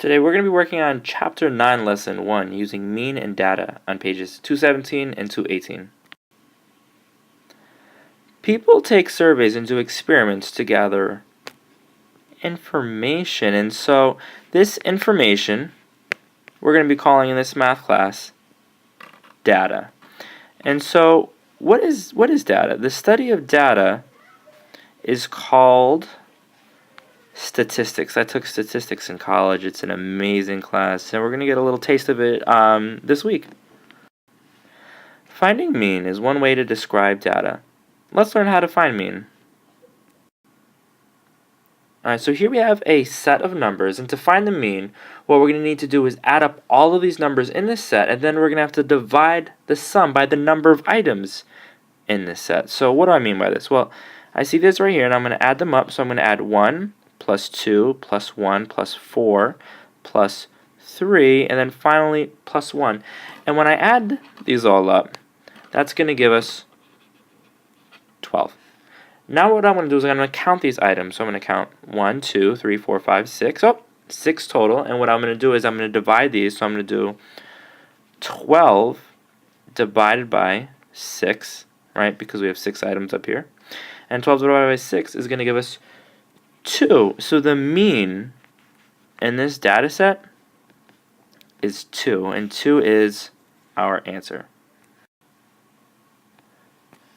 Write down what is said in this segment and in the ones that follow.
Today we're going to be working on Chapter 9, Lesson 1, using mean and data on pages 217 and 218. People take surveys and do experiments to gather information, and so this information we're going to be calling in this math class data. And so what is data? The study of data is called statistics. I took statistics in college. It's an amazing class, and we're going to get a little taste of it this week. Finding mean is one way to describe data. Let's learn how to find mean. Alright, so here we have a set of numbers, and to find the mean, what we're going to need to do is add up all of these numbers in this set, and then we're going to have to divide the sum by the number of items in this set. So what do I mean by this? Well, I see this right here, and I'm going to add them up. So I'm going to add 1 plus 2 plus 1 plus 4 plus 3, and then finally plus 1. And when I add these all up, that's going to give us 12. Now what I'm going to do is I'm going to count these items. So I'm going to count 1, 2, 3, 4, 5, 6. Oh, 6 total. And what I'm going to do is I'm going to divide these. So I'm going to do 12 divided by 6, right? Because we have 6 items up here. And 12 divided by 6 is going to give us 2. So the mean in this data set is 2. And 2 is our answer.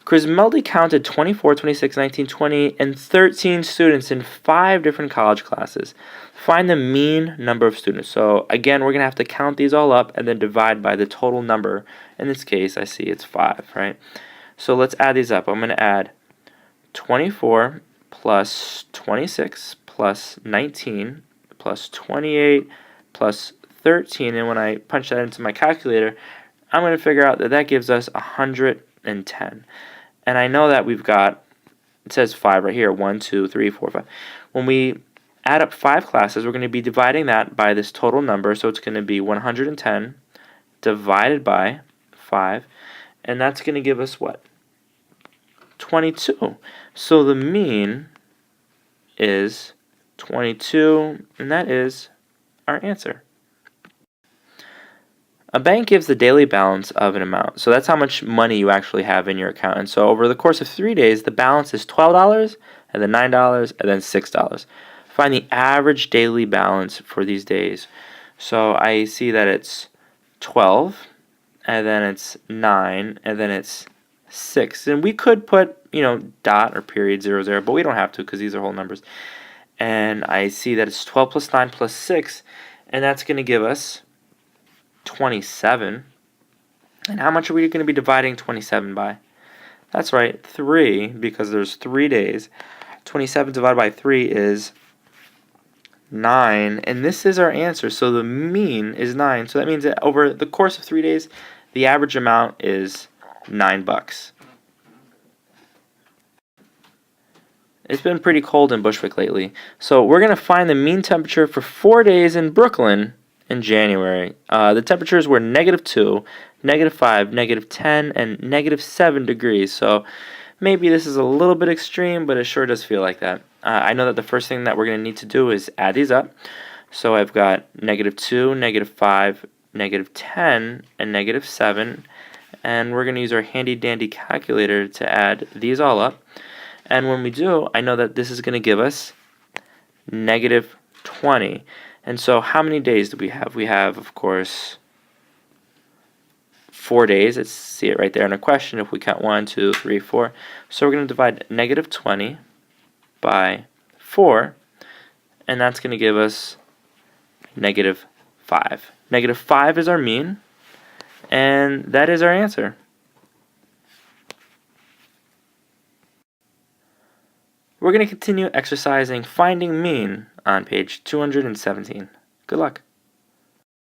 Crismeldy counted 24, 26, 19, 20, and 13 students in 5 different college classes. Find the mean number of students. So again, we're going to have to count these all up and then divide by the total number. In this case, I see it's 5, right? So let's add these up. I'm going to add 24 plus 26 plus 19 plus 28 plus 13. And when I punch that into my calculator, I'm going to figure out that that gives us 110. And I know that we've got, it says 5 right here, 1, 2, 3, 4, 5. When we add up 5 classes, we're going to be dividing that by this total number. So it's going to be 110 divided by 5. And that's going to give us what? 22. So the mean is 22, and that is our answer. A bank gives the daily balance of an amount. So that's how much money you actually have in your account. And so over the course of 3 days, the balance is $12, and then $9, and then $6. Find the average daily balance for these days. So I see that it's 12, and then it's 9, and then it's 6. And we could put, dot or period 0, 0, but we don't have to because these are whole numbers. And I see that it's 12 plus 9 plus 6, and that's going to give us 27. And how much are we going to be dividing 27 by? That's right, 3, because there's 3 days. 27 divided by 3 is 9, and this is our answer. So the mean is 9. So that means that over the course of 3 days, the average amount is $9. It's been pretty cold in Bushwick lately. So we're going to find the mean temperature for 4 days in Brooklyn in January. The temperatures were -2, -5, -10, and -7 degrees. So maybe this is a little bit extreme, but it sure does feel like that. I know that the first thing that we're going to need to do is add these up. So I've got -2, -5, -10, and -7. And we're going to use our handy-dandy calculator to add these all up. And when we do, I know that this is going to give us -20. And so how many days do we have? We have, of course, 4 days. Let's see it right there in a question if we count 1, 2, 3, 4. So we're going to divide -20 by 4, and that's going to give us -5. -5 is our mean, and that is our answer. We're going to continue exercising finding mean on page 217. Good luck.